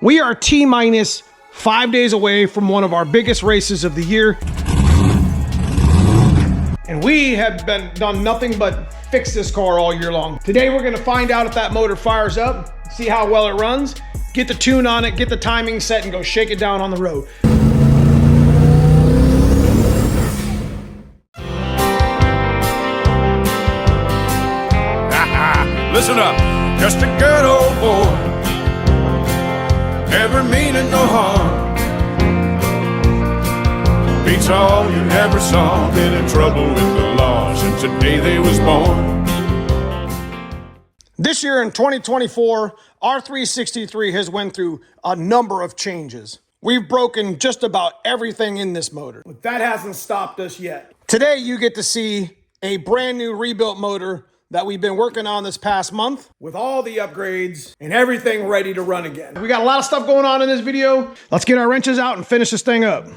We are T-minus 5 days away from one of our biggest races of the year. And we have done nothing but fix this car all year long. Today we're gonna find out if that motor fires up, see how well it runs, get the tune on it, get the timing set, and go shake it down on the road. Listen up, just a good old boy, never meaning no harm. Beats all you ever saw, been in trouble with the law since the day they was born. This year in 2024, our 363 has went through a number of changes. We've broken just about everything in this motor. But that hasn't stopped us yet. Today you get to see a brand new rebuilt motor that we've been working on this past month with all the upgrades and everything ready to run again. We got a lot of stuff going on in this video. Let's get our wrenches out and finish this thing up.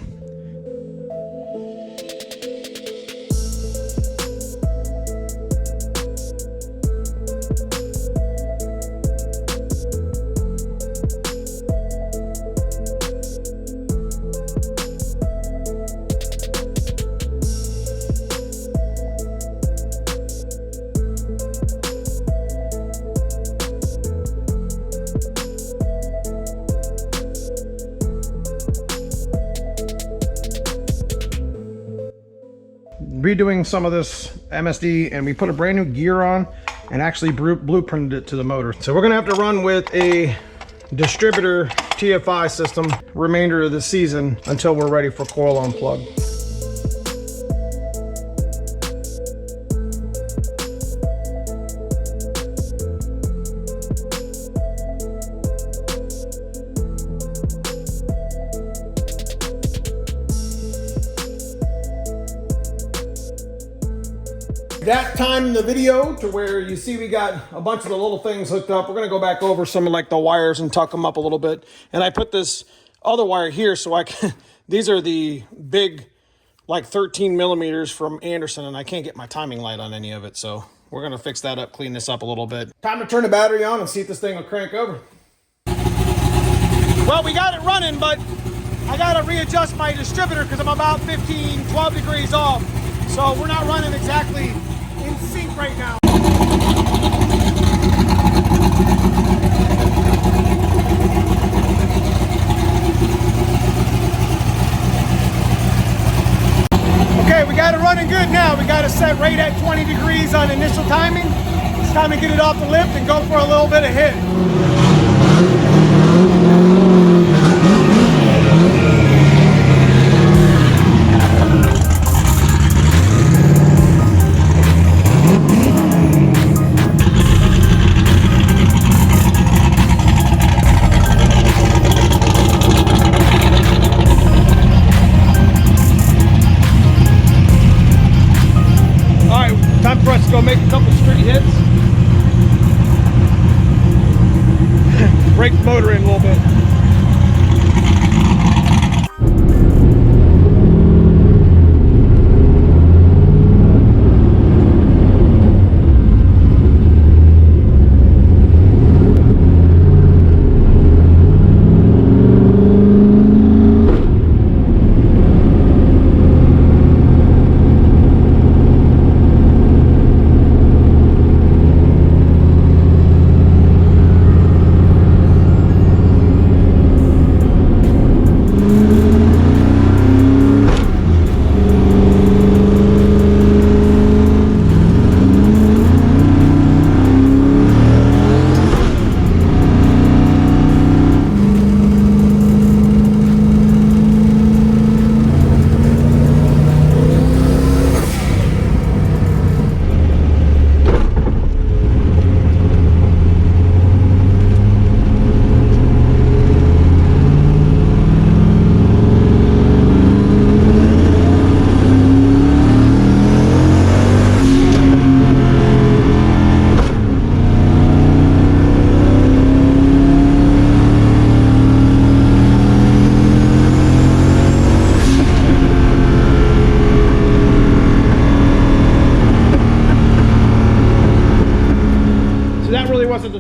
Redoing some of this MSD, and we put a brand new gear on and actually blueprinted it to the motor. So we're gonna have to run with a distributor TFI system remainder of the season until we're ready for coil on plug. That time in the video to where you see we got a bunch of the little things hooked up. We're gonna go back over some of like the wires and tuck them up a little bit. And I put this other wire here so I can, these are the big like 13 millimeters from Anderson, and I can't get my timing light on any of it. So we're gonna fix that up, clean this up a little bit. Time to turn the battery on and see if this thing will crank over. Well, we got it running, but I gotta readjust my distributor because I'm about 15, 12 degrees off. So we're not running exactly in sync right now. Okay, we got it running good now. We got it set right at 20 degrees on initial timing. It's time to get it off the lift and go for a little bit of hit. Time for us to go make a couple street hits. Break the motor in a little bit.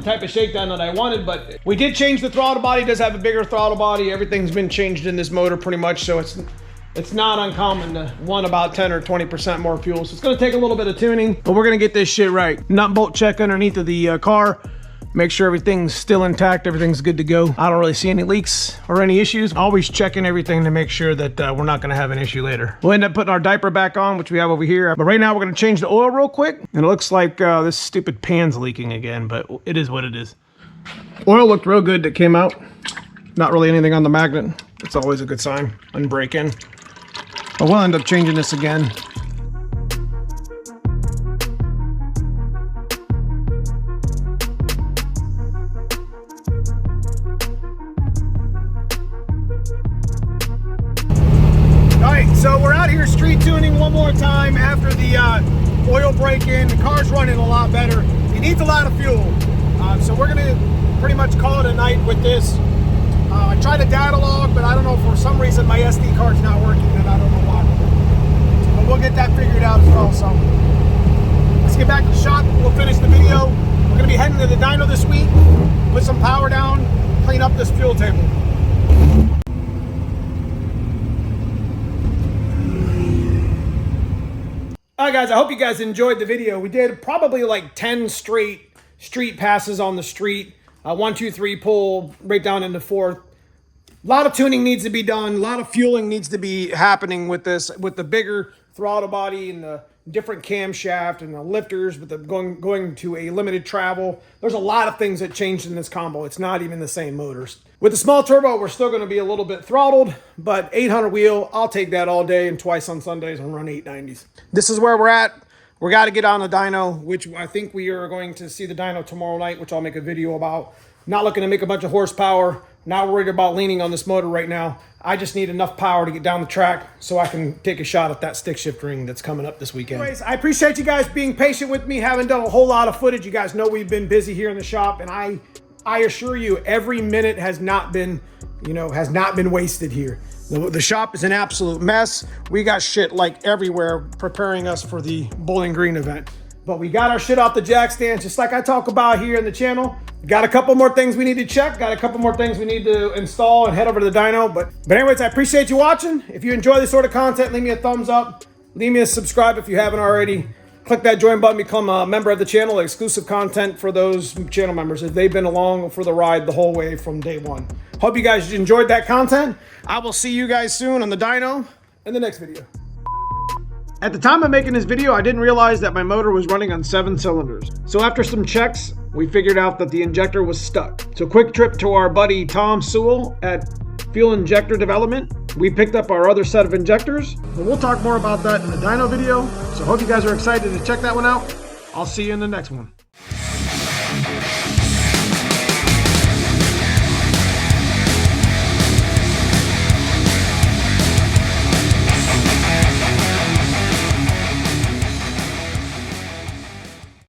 type of shakedown that I wanted, but we did change the throttle body. It does have a bigger throttle body. Everything's been changed in this motor pretty much, so it's not uncommon to want about 10 or 20% more fuel. So it's gonna take a little bit of tuning, but we're gonna get this shit right. Nut bolt check underneath of the car. Make sure everything's still intact, everything's good to go. I don't really see any leaks or any issues. Always checking everything to make sure that we're not gonna have an issue later. We'll end up putting our diaper back on, which we have over here. But right now we're gonna change the oil real quick. And it looks like this stupid pan's leaking again, but it is what it is. Oil looked real good that came out. Not really anything on the magnet. It's always a good sign on break-in. But we'll end up changing this again. So we're out here street tuning one more time after the oil break-in. The car's running a lot better. It needs a lot of fuel. So we're gonna pretty much call it a night with this. I tried a data log, but I don't know, for some reason my SD card's not working and I don't know why. But we'll get that figured out as well. So let's get back to the shop. We'll finish the video. We're gonna be heading to the dyno this week, put some power down, clean up this fuel table. All right, guys, I hope you guys enjoyed the video. We did probably like 10 straight street passes on the street. 1, 2, 3, pull right down into 4th. A lot of tuning needs to be done. A lot of fueling needs to be happening with this, with the bigger throttle body and the different camshaft and the lifters, with the going to a limited travel. There's a lot of things that changed in this combo. It's not even the same motors. With the small turbo, we're still going to be a little bit throttled, but 800 wheel, I'll take that all day, and twice on Sundays and run 890s. This is where we're at. We got to get on the dyno, which I think we are going to see the dyno tomorrow night, which I'll make a video about. Not looking to make a bunch of horsepower. Not worried about leaning on this motor right now. I just need enough power to get down the track so I can take a shot at that stick shift ring that's coming up this weekend. Anyways, I appreciate you guys being patient with me. Haven't done a whole lot of footage. You guys know we've been busy here in the shop, and I assure you, every minute has not been wasted here. The shop is an absolute mess. We got shit like everywhere preparing us for the Bowling Green event. But we got our shit off the jack stands, just like I talk about here in the channel. Got a couple more things we need to check. Got a couple more things we need to install and head over to the dyno. But anyways, I appreciate you watching. If you enjoy this sort of content, leave me a thumbs up. Leave me a subscribe if you haven't already. Click that join button, become a member of the channel. Exclusive content for those channel members if they've been along for the ride the whole way from day one. Hope you guys enjoyed that content. I will see you guys soon on the dyno in the next video. At the time of making this video, I didn't realize that my motor was running on 7 cylinders. So after some checks, we figured out that the injector was stuck. So quick trip to our buddy Tom Sewell at Fuel Injector Development. We picked up our other set of injectors, and we'll talk more about that in the dyno video. So hope you guys are excited to check that one out. I'll see you in the next one.